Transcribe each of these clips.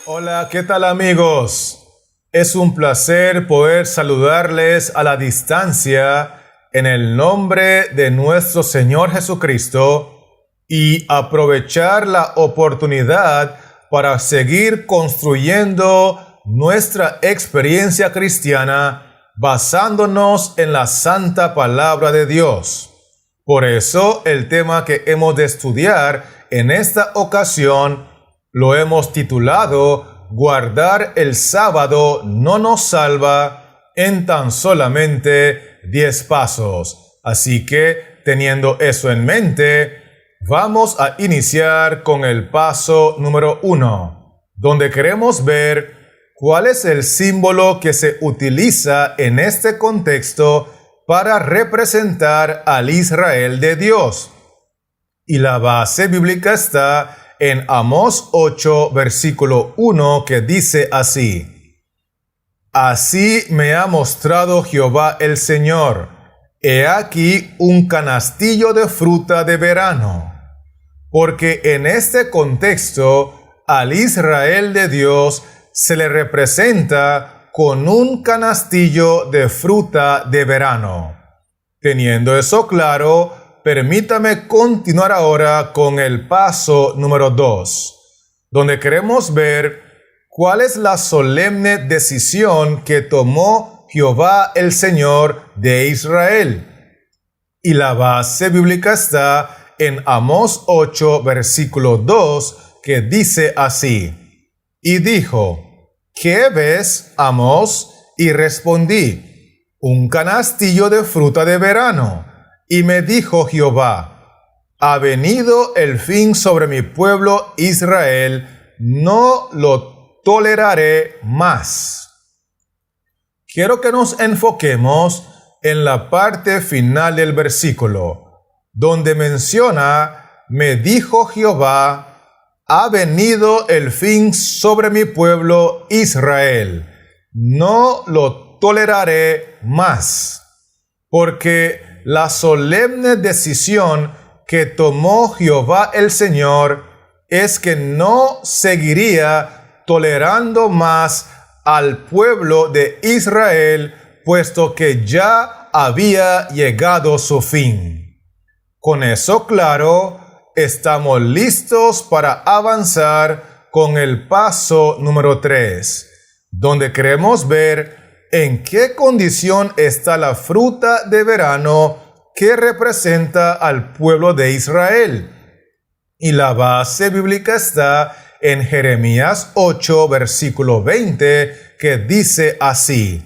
Hola, ¿qué tal amigos? Es un placer poder saludarles a la distancia en el nombre de nuestro Señor Jesucristo y aprovechar la oportunidad para seguir construyendo nuestra experiencia cristiana basándonos en la santa palabra de Dios. Por eso el tema que hemos de estudiar en esta ocasión lo hemos titulado Guardar el sábado no nos salva en tan solamente 10 pasos. Así que, teniendo eso en mente, vamos a iniciar con el paso número 1, donde queremos ver cuál es el símbolo que se utiliza en este contexto para representar al Israel de Dios. Y la base bíblica está en Amós 8, versículo 1, que dice así: Así me ha mostrado Jehová el Señor, he aquí un canastillo de fruta de verano. Porque en este contexto, al Israel de Dios se le representa con un canastillo de fruta de verano. Teniendo eso claro, permítame continuar ahora con el paso número 2, donde queremos ver cuál es la solemne decisión que tomó Jehová el Señor de Israel. Y la base bíblica está en Amós 8, versículo 2, que dice así: Y dijo, ¿qué ves, Amós? Y respondí, un canastillo de fruta de verano. Y me dijo Jehová, ha venido el fin sobre mi pueblo Israel, no lo toleraré más. Quiero que nos enfoquemos en la parte final del versículo, donde menciona, me dijo Jehová, ha venido el fin sobre mi pueblo Israel, no lo toleraré más. Porque la solemne decisión que tomó Jehová el Señor es que no seguiría tolerando más al pueblo de Israel, puesto que ya había llegado su fin. Con eso claro, estamos listos para avanzar con el paso número 3, donde queremos ver ¿en qué condición está la fruta de verano que representa al pueblo de Israel? Y la base bíblica está en Jeremías 8, versículo 20, que dice así: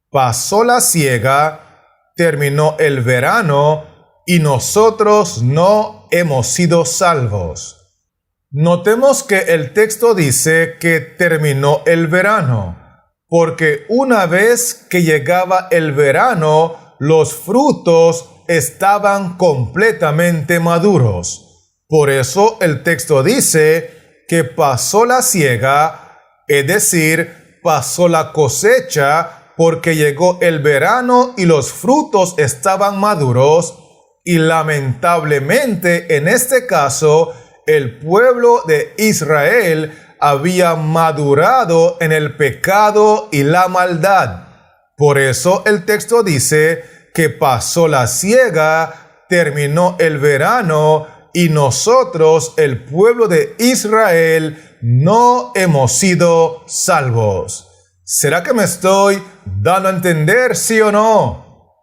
Pasó la siega, terminó el verano, y nosotros no hemos sido salvos. Notemos que el texto dice que terminó el verano, porque una vez que llegaba el verano, los frutos estaban completamente maduros. Por eso el texto dice que pasó la siega, es decir, pasó la cosecha, porque llegó el verano y los frutos estaban maduros, y lamentablemente en este caso, el pueblo de Israel había madurado en el pecado y la maldad. Por eso el texto dice que pasó la siega, terminó el verano, y nosotros, el pueblo de Israel, no hemos sido salvos. ¿Será que me estoy dando a entender, sí o no?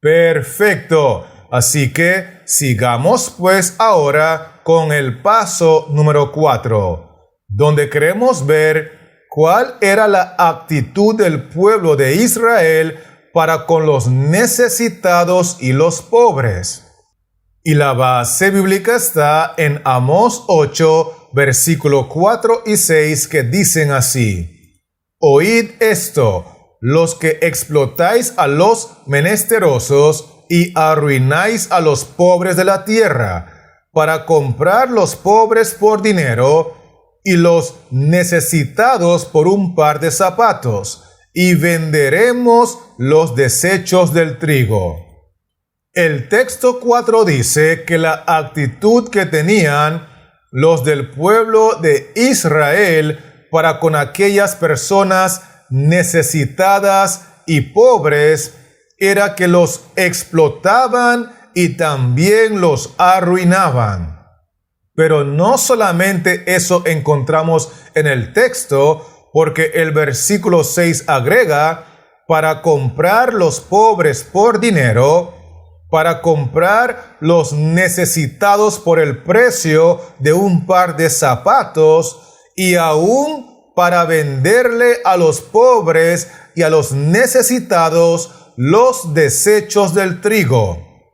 Perfecto. Así que sigamos pues ahora con el paso número 4. donde queremos ver cuál era la actitud del pueblo de Israel para con los necesitados y los pobres. Y la base bíblica está en Amós 8, versículo 4 y 6, que dicen así: Oíd esto, los que explotáis a los menesterosos y arruináis a los pobres de la tierra, para comprar los pobres por dinero y los necesitados por un par de zapatos, y venderemos los desechos del trigo. El texto 4 dice que la actitud que tenían los del pueblo de Israel para con aquellas personas necesitadas y pobres era que los explotaban y también los arruinaban. Pero no solamente eso encontramos en el texto, porque el versículo 6 agrega, para comprar los pobres por dinero, para comprar los necesitados por el precio de un par de zapatos y aún para venderle a los pobres y a los necesitados los desechos del trigo.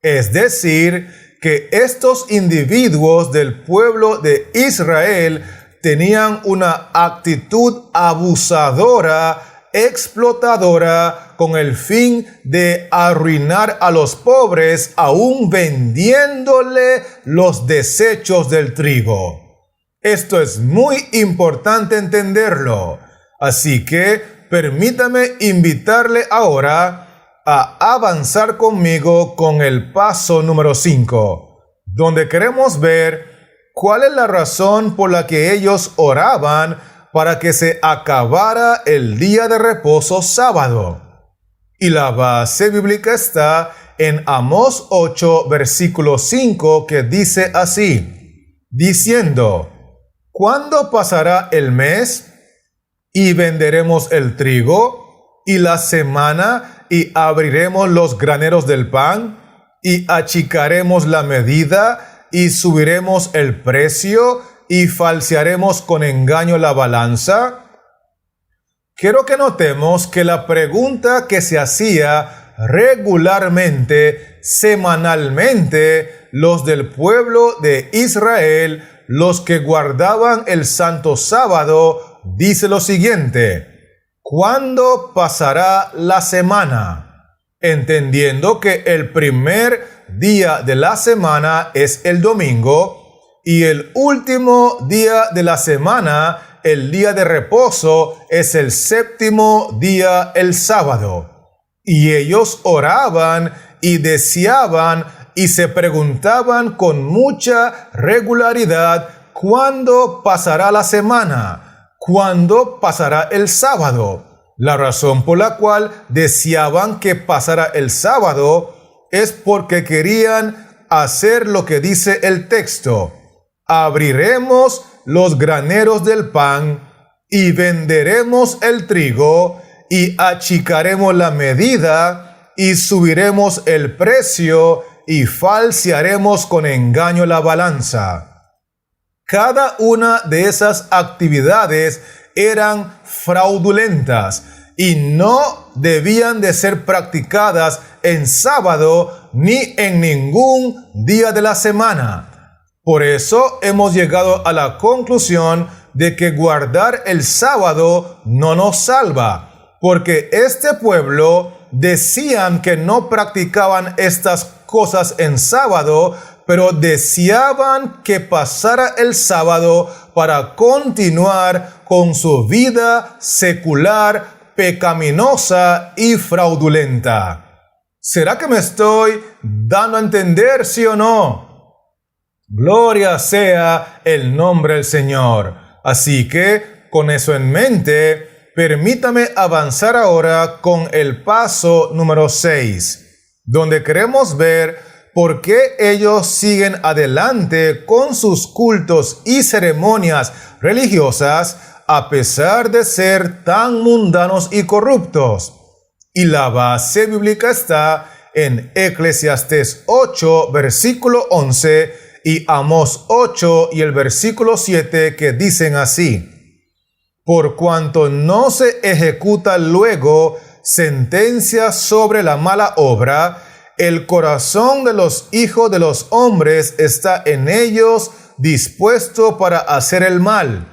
Es decir, que estos individuos del pueblo de Israel tenían una actitud abusadora, explotadora, con el fin de arruinar a los pobres, aún vendiéndole los desechos del trigo. Esto es muy importante entenderlo. Así que permítame invitarle ahora a avanzar conmigo con el paso número 5, donde queremos ver cuál es la razón por la que ellos oraban para que se acabara el día de reposo sábado. Y la base bíblica está en Amós 8, versículo 5, que dice así, diciendo, ¿cuándo pasará el mes y venderemos el trigo y la semana y abriremos los graneros del pan y achicaremos la medida y subiremos el precio y falsearemos con engaño la balanza? Quiero que notemos que la pregunta que se hacía regularmente, semanalmente, los del pueblo de Israel, los que guardaban el santo sábado, dice lo siguiente: ¿cuándo pasará la semana? Entendiendo que el primer día de la semana es el domingo y el último día de la semana, el día de reposo, es el séptimo día, el sábado. Y ellos oraban y deseaban y se preguntaban con mucha regularidad, ¿cuándo pasará la semana? ¿Cuándo pasará el sábado? La razón por la cual deseaban que pasara el sábado es porque querían hacer lo que dice el texto: abriremos los graneros del pan y venderemos el trigo y achicaremos la medida y subiremos el precio y falsearemos con engaño la balanza. Cada una de esas actividades eran fraudulentas y no debían de ser practicadas en sábado ni en ningún día de la semana. Por eso hemos llegado a la conclusión de que guardar el sábado no nos salva, porque este pueblo decían que no practicaban estas cosas en sábado, pero deseaban que pasara el sábado para continuar con su vida secular, pecaminosa y fraudulenta. ¿Será que me estoy dando a entender, sí o no? Gloria sea el nombre del Señor. Así que, con eso en mente, permítame avanzar ahora con el paso número 6, donde queremos ver por qué ellos siguen adelante con sus cultos y ceremonias religiosas a pesar de ser tan mundanos y corruptos. Y la base bíblica está en Eclesiastés 8, versículo 11, y Amós 8 y el versículo 7, que dicen así: por cuanto no se ejecuta luego sentencia sobre la mala obra, el corazón de los hijos de los hombres está en ellos dispuesto para hacer el mal.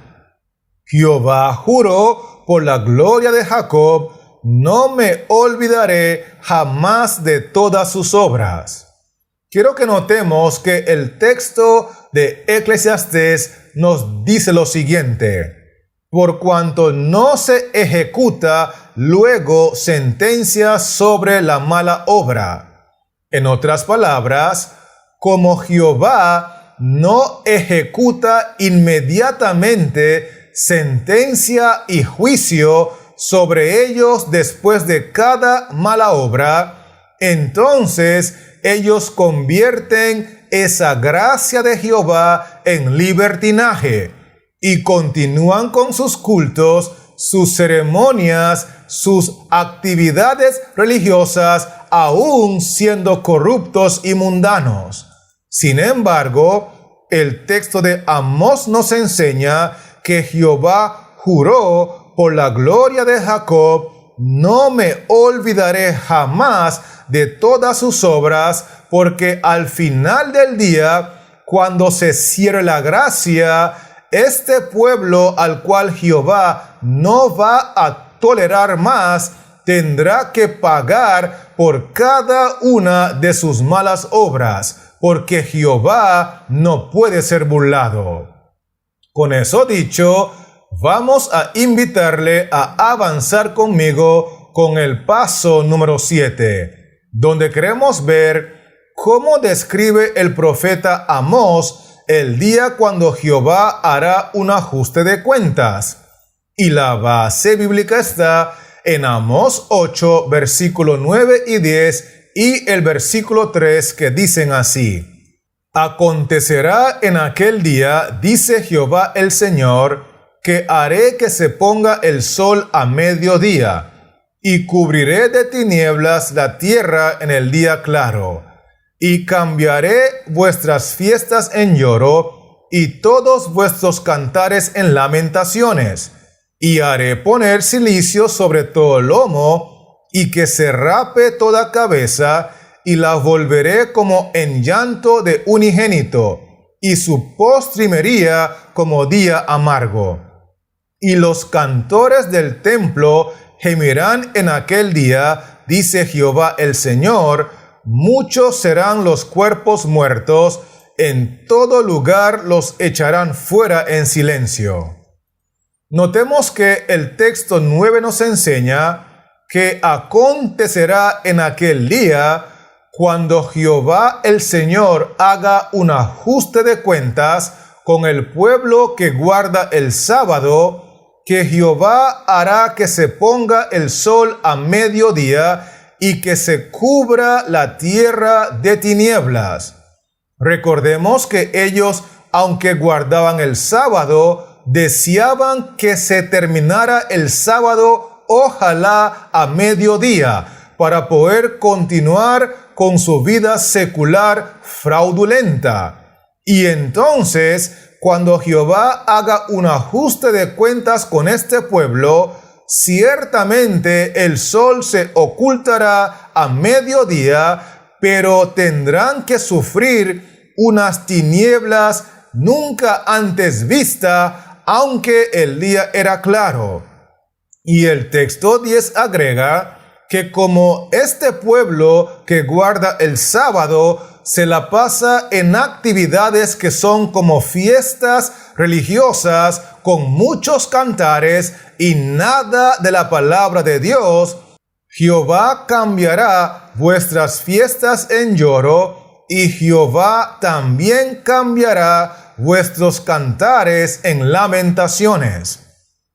Jehová juró por la gloria de Jacob, no me olvidaré jamás de todas sus obras. Quiero que notemos que el texto de Eclesiastés nos dice lo siguiente: por cuanto no se ejecuta luego sentencia sobre la mala obra. En otras palabras, como Jehová no ejecuta inmediatamente sentencia y juicio sobre ellos después de cada mala obra, entonces ellos convierten esa gracia de Jehová en libertinaje y continúan con sus cultos, sus ceremonias, sus actividades religiosas, aún siendo corruptos y mundanos. Sin embargo, el texto de Amós nos enseña que Jehová juró por la gloria de Jacob: no me olvidaré jamás de todas sus obras, porque al final del día, cuando se cierre la gracia, este pueblo al cual Jehová no va a tolerar más, tendrá que pagar por cada una de sus malas obras, porque Jehová no puede ser burlado. Con eso dicho, vamos a invitarle a avanzar conmigo con el paso número 7, donde queremos ver cómo describe el profeta Amós el día cuando Jehová hará un ajuste de cuentas. Y la base bíblica está en Amós 8, versículo 9 y 10 y el versículo 3, que dicen así: Acontecerá en aquel día, dice Jehová el Señor, que haré que se ponga el sol a mediodía, y cubriré de tinieblas la tierra en el día claro, y cambiaré vuestras fiestas en lloro, y todos vuestros cantares en lamentaciones, y haré poner cilicio sobre todo lomo, y que se rape toda cabeza, y la volveré como en llanto de unigénito, y su postrimería como día amargo. Y los cantores del templo gemirán en aquel día, dice Jehová el Señor: muchos serán los cuerpos muertos, en todo lugar los echarán fuera en silencio. Notemos que el texto 9 nos enseña que acontecerá en aquel día, cuando Jehová el Señor haga un ajuste de cuentas con el pueblo que guarda el sábado, que Jehová hará que se ponga el sol a mediodía y que se cubra la tierra de tinieblas. Recordemos que ellos, aunque guardaban el sábado, deseaban que se terminara el sábado, ojalá a mediodía, para poder continuar con su vida secular fraudulenta. Y entonces, cuando Jehová haga un ajuste de cuentas con este pueblo, ciertamente el sol se ocultará a mediodía, pero tendrán que sufrir unas tinieblas nunca antes vistas, aunque el día era claro. Y el texto 10 agrega que como este pueblo que guarda el sábado se la pasa en actividades que son como fiestas religiosas con muchos cantares y nada de la palabra de Dios, Jehová cambiará vuestras fiestas en lloro, y Jehová también cambiará vuestros cantares en lamentaciones.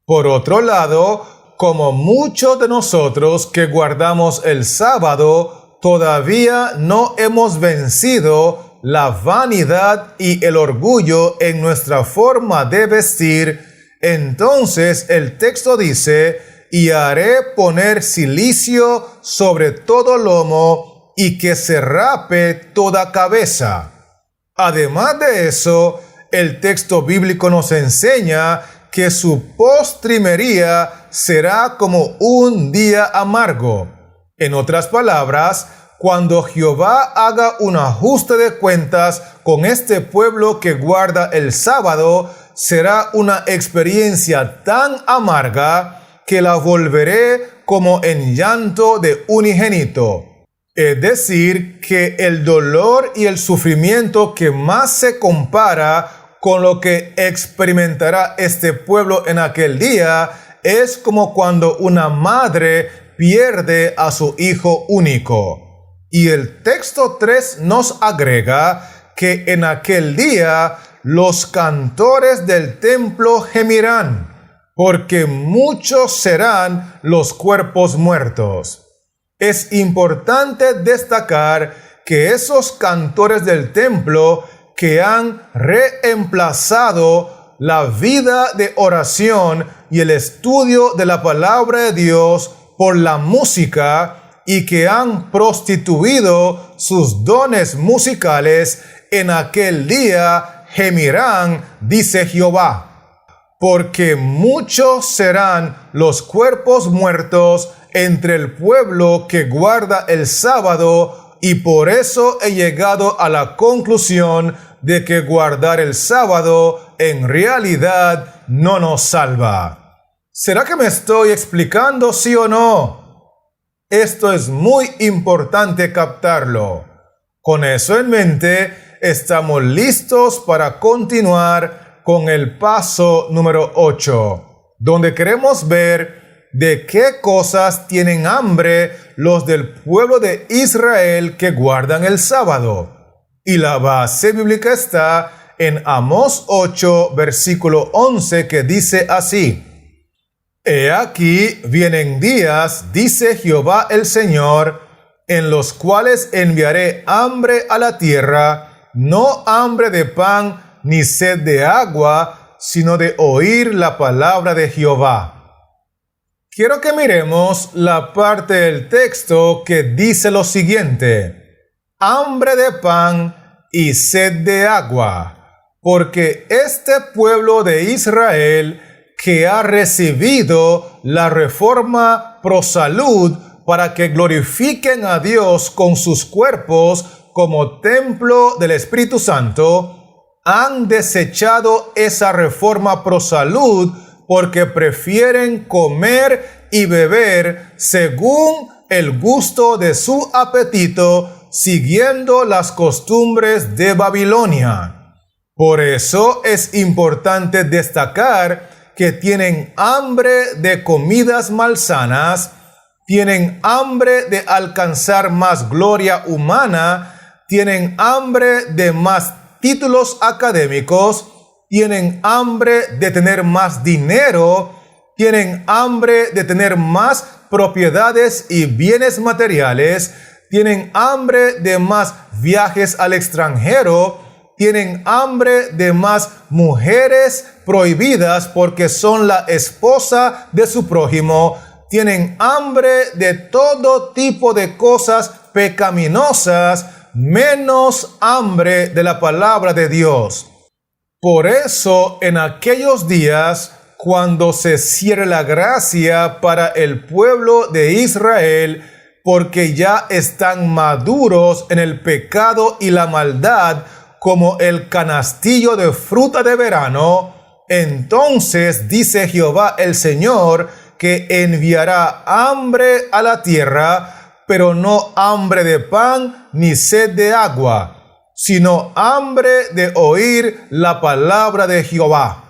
Por otro lado, como muchos de nosotros que guardamos el sábado, todavía no hemos vencido la vanidad y el orgullo en nuestra forma de vestir, entonces el texto dice: y haré poner cilicio sobre todo lomo, y que se rape toda cabeza. Además de eso, el texto bíblico nos enseña que su postrimería será como un día amargo. En otras palabras, cuando Jehová haga un ajuste de cuentas con este pueblo que guarda el sábado, será una experiencia tan amarga que la volveré como en llanto de unigénito. Es decir, que el dolor y el sufrimiento que más se compara con lo que experimentará este pueblo en aquel día es como cuando una madre pierde a su hijo único. Y el texto 3 nos agrega que en aquel día los cantores del templo gemirán, porque muchos serán los cuerpos muertos. Es importante destacar que esos cantores del templo que han reemplazado la vida de oración y el estudio de la palabra de Dios por la música y que han prostituido sus dones musicales, en aquel día gemirán, dice Jehová. Porque muchos serán los cuerpos muertos entre el pueblo que guarda el sábado, y por eso he llegado a la conclusión de que guardar el sábado en realidad no nos salva. ¿Será que me estoy explicando, sí o no? Esto es muy importante captarlo. Con eso en mente, estamos listos para continuar con el paso número 8, donde queremos ver de qué cosas tienen hambre los del pueblo de Israel que guardan el sábado. Y la base bíblica está en Amós 8, versículo 11, que dice así: He aquí vienen días, dice Jehová el Señor, en los cuales enviaré hambre a la tierra, no hambre de pan ni sed de agua, sino de oír la palabra de Jehová. Quiero que miremos la parte del texto que dice lo siguiente: hambre de pan y sed de agua, porque este pueblo de Israel que ha recibido la reforma pro salud para que glorifiquen a Dios con sus cuerpos como templo del Espíritu Santo, han desechado esa reforma pro salud porque prefieren comer y beber según el gusto de su apetito, siguiendo las costumbres de Babilonia. Por eso es importante destacar que tienen hambre de comidas malsanas, tienen hambre de alcanzar más gloria humana, tienen hambre de más títulos académicos, tienen hambre de tener más dinero, tienen hambre de tener más propiedades y bienes materiales, tienen hambre de más viajes al extranjero, tienen hambre de más mujeres prohibidas porque son la esposa de su prójimo, tienen hambre de todo tipo de cosas pecaminosas, menos hambre de la palabra de Dios. Por eso, en aquellos días, cuando se cierre la gracia para el pueblo de Israel, porque ya están maduros en el pecado y la maldad, como el canastillo de fruta de verano, entonces dice Jehová el Señor que enviará hambre a la tierra, pero no hambre de pan ni sed de agua, sino hambre de oír la palabra de Jehová.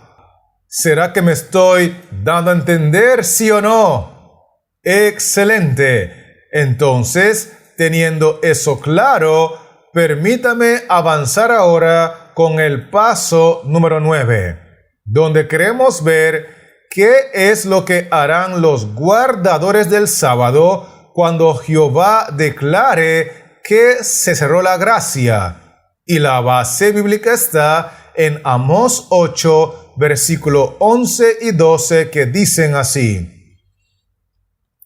¿Será que me estoy dando a entender, sí o no? Excelente. Entonces, teniendo eso claro, permítame avanzar ahora con el paso número 9, donde queremos ver qué es lo que harán los guardadores del sábado cuando Jehová declare que se cerró la gracia. Y la base bíblica está en Amós 8, versículo 11 y 12, que dicen así: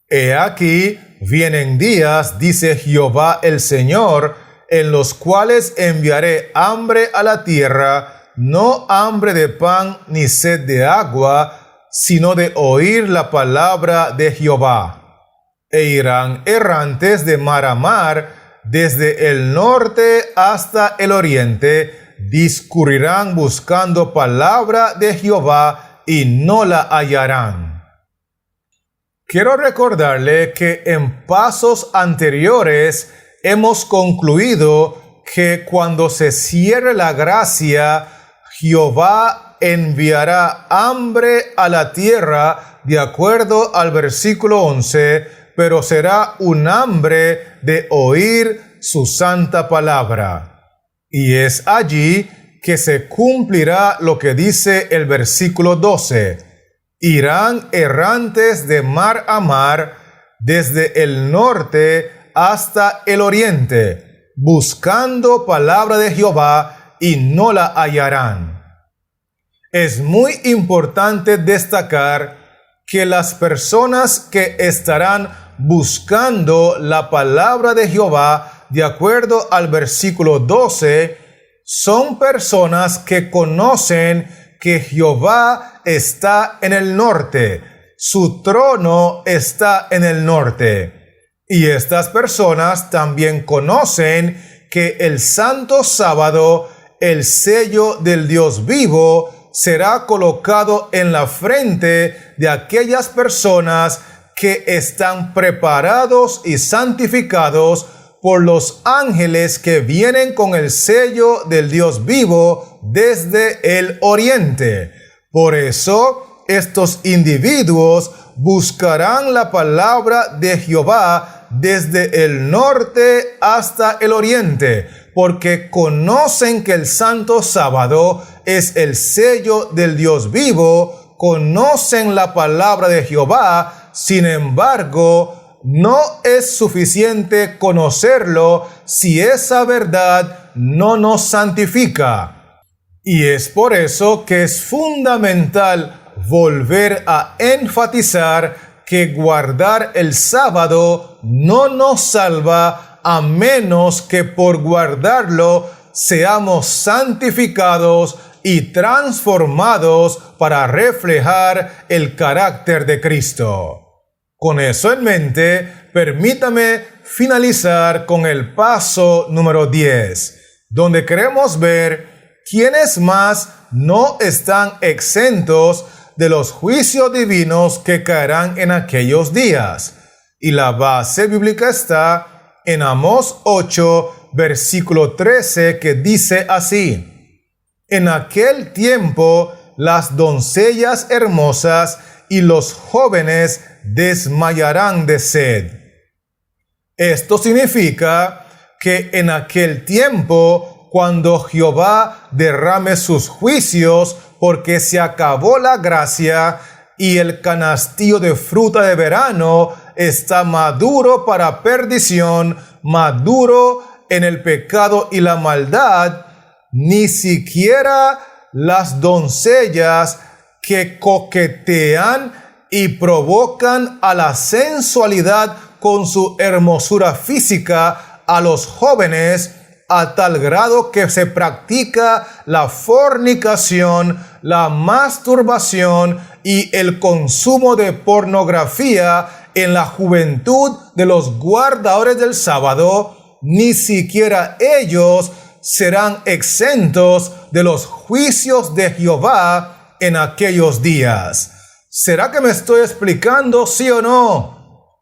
He aquí vienen días, dice Jehová el Señor, en los cuales enviaré hambre a la tierra, no hambre de pan ni sed de agua, sino de oír la palabra de Jehová. E irán errantes de mar a mar, desde el norte hasta el oriente, discurrirán buscando palabra de Jehová y no la hallarán. Quiero recordarle que en pasos anteriores hemos concluido que cuando se cierre la gracia, Jehová enviará hambre a la tierra, de acuerdo al versículo 11, pero será un hambre de oír su santa palabra. Y es allí que se cumplirá lo que dice el versículo 12. Irán errantes de mar a mar, desde el norte hasta el oriente, buscando palabra de Jehová, y no la hallarán. Es muy importante destacar que las personas que estarán buscando la palabra de Jehová, de acuerdo al versículo 12, son personas que conocen que Jehová está en el norte, su trono está en el norte. Y estas personas también conocen que el santo sábado, el sello del Dios vivo, será colocado en la frente de aquellas personas que están preparados y santificados por los ángeles que vienen con el sello del Dios vivo desde el oriente. Por eso, estos individuos buscarán la palabra de Jehová desde el norte hasta el oriente, porque conocen que el santo sábado es el sello del Dios vivo, conocen la palabra de Jehová. Sin embargo, no es suficiente conocerlo si esa verdad no nos santifica. Y es por eso que es fundamental volver a enfatizar que guardar el sábado no nos salva, a menos que por guardarlo seamos santificados y transformados para reflejar el carácter de Cristo. Con eso en mente, permítame finalizar con el paso número 10, donde queremos ver quiénes más no están exentos de los juicios divinos que caerán en aquellos días. Y la base bíblica está en Amós 8, versículo 13, que dice así: En aquel tiempo las doncellas hermosas y los jóvenes desmayarán de sed. Esto significa que en aquel tiempo, cuando Jehová derrame sus juicios, porque se acabó la gracia y el canastillo de fruta de verano está maduro para perdición, maduro en el pecado y la maldad, ni siquiera las doncellas que coquetean y provocan a la sensualidad con su hermosura física a los jóvenes, a tal grado que se practica la fornicación, la masturbación y el consumo de pornografía en la juventud de los guardadores del sábado, ni siquiera ellos serán exentos de los juicios de Jehová en aquellos días. ¿Será que me estoy explicando, sí o no?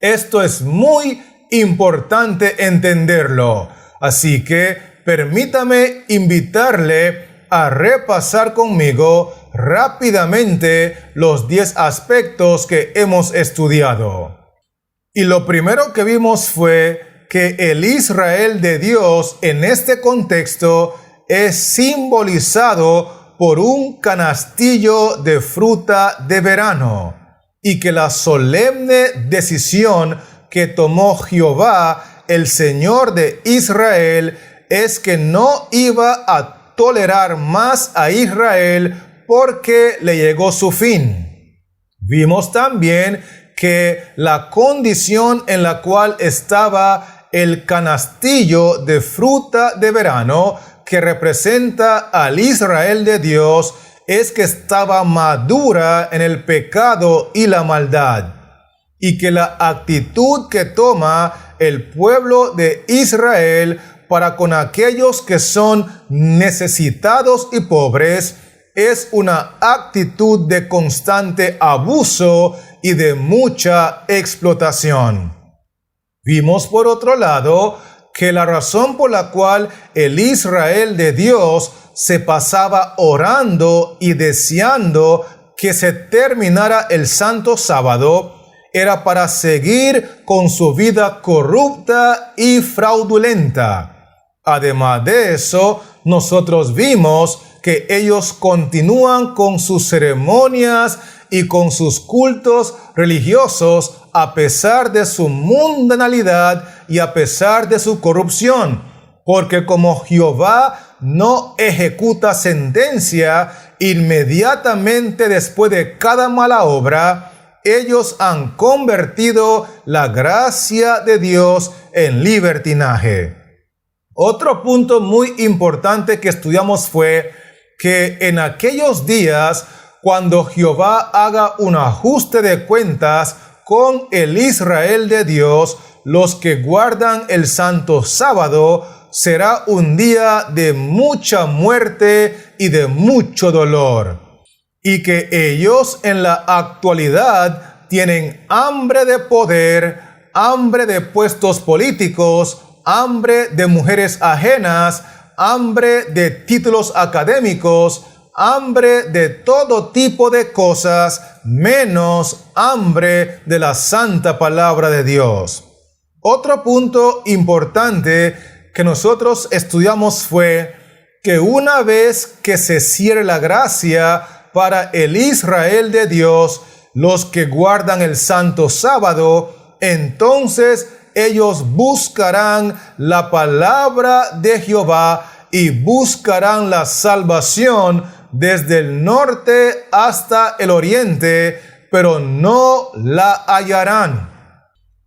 Esto es muy importante entenderlo. Así que permítame invitarle a repasar conmigo rápidamente los 10 aspectos que hemos estudiado. Y lo primero que vimos fue que el Israel de Dios en este contexto es simbolizado por un canastillo de fruta de verano, y que la solemne decisión que tomó Jehová, el Señor de Israel, es que no iba a tolerar más a Israel porque le llegó su fin. Vimos también que la condición en la cual estaba el canastillo de fruta de verano, que representa al Israel de Dios, es que estaba madura en el pecado y la maldad, y que la actitud que toma el pueblo de Israel para con aquellos que son necesitados y pobres es una actitud de constante abuso y de mucha explotación. Vimos por otro lado que la razón por la cual el Israel de Dios se pasaba orando y deseando que se terminara el santo sábado era para seguir con su vida corrupta y fraudulenta. Además de eso, nosotros vimos que ellos continúan con sus ceremonias y con sus cultos religiosos a pesar de su mundanalidad y a pesar de su corrupción. Porque como Jehová no ejecuta sentencia inmediatamente después de cada mala obra, ellos han convertido la gracia de Dios en libertinaje. Otro punto muy importante que estudiamos fue que en aquellos días, cuando Jehová haga un ajuste de cuentas con el Israel de Dios, los que guardan el santo sábado, será un día de mucha muerte y de mucho dolor. Y que ellos en la actualidad tienen hambre de poder, hambre de puestos políticos, hambre de mujeres ajenas, hambre de títulos académicos, hambre de todo tipo de cosas, menos hambre de la santa palabra de Dios. Otro punto importante que nosotros estudiamos fue que una vez que se cierre la gracia para el Israel de Dios, los que guardan el santo sábado, entonces ellos buscarán la palabra de Jehová y buscarán la salvación desde el norte hasta el oriente, pero no la hallarán.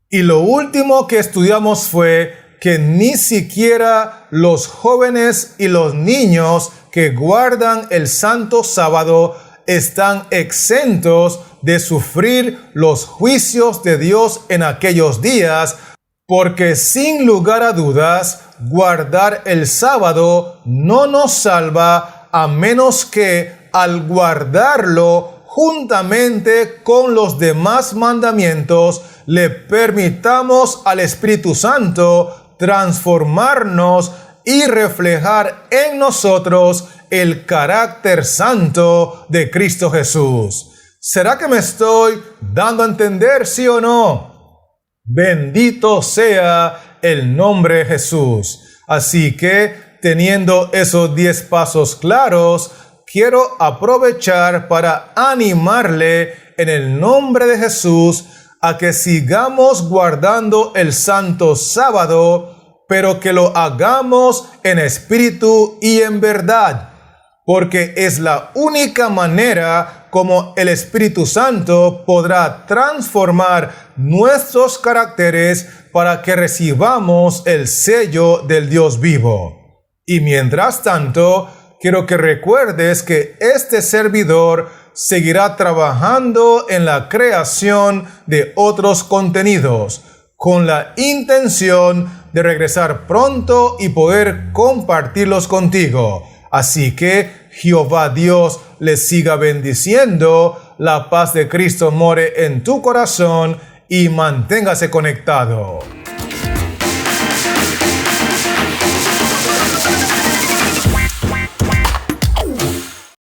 Y lo último que estudiamos fue que ni siquiera los jóvenes y los niños que guardan el santo sábado están exentos de sufrir los juicios de Dios en aquellos días, porque sin lugar a dudas, guardar el sábado no nos salva a menos que al guardarlo juntamente con los demás mandamientos, le permitamos al Espíritu Santo transformarnos y reflejar en nosotros el carácter santo de Cristo Jesús. ¿Será que me estoy dando a entender, sí o no? Bendito sea el nombre de Jesús. Así que, teniendo esos 10 pasos claros, quiero aprovechar para animarle en el nombre de Jesús a que sigamos guardando el santo sábado, pero que lo hagamos en espíritu y en verdad, porque es la única manera como el Espíritu Santo podrá transformar nuestros caracteres para que recibamos el sello del Dios vivo. Y mientras tanto, quiero que recuerdes que este servidor seguirá trabajando en la creación de otros contenidos, con la intención de regresar pronto y poder compartirlos contigo. Así que Jehová Dios les siga bendiciendo, la paz de Cristo more en tu corazón y manténgase conectado.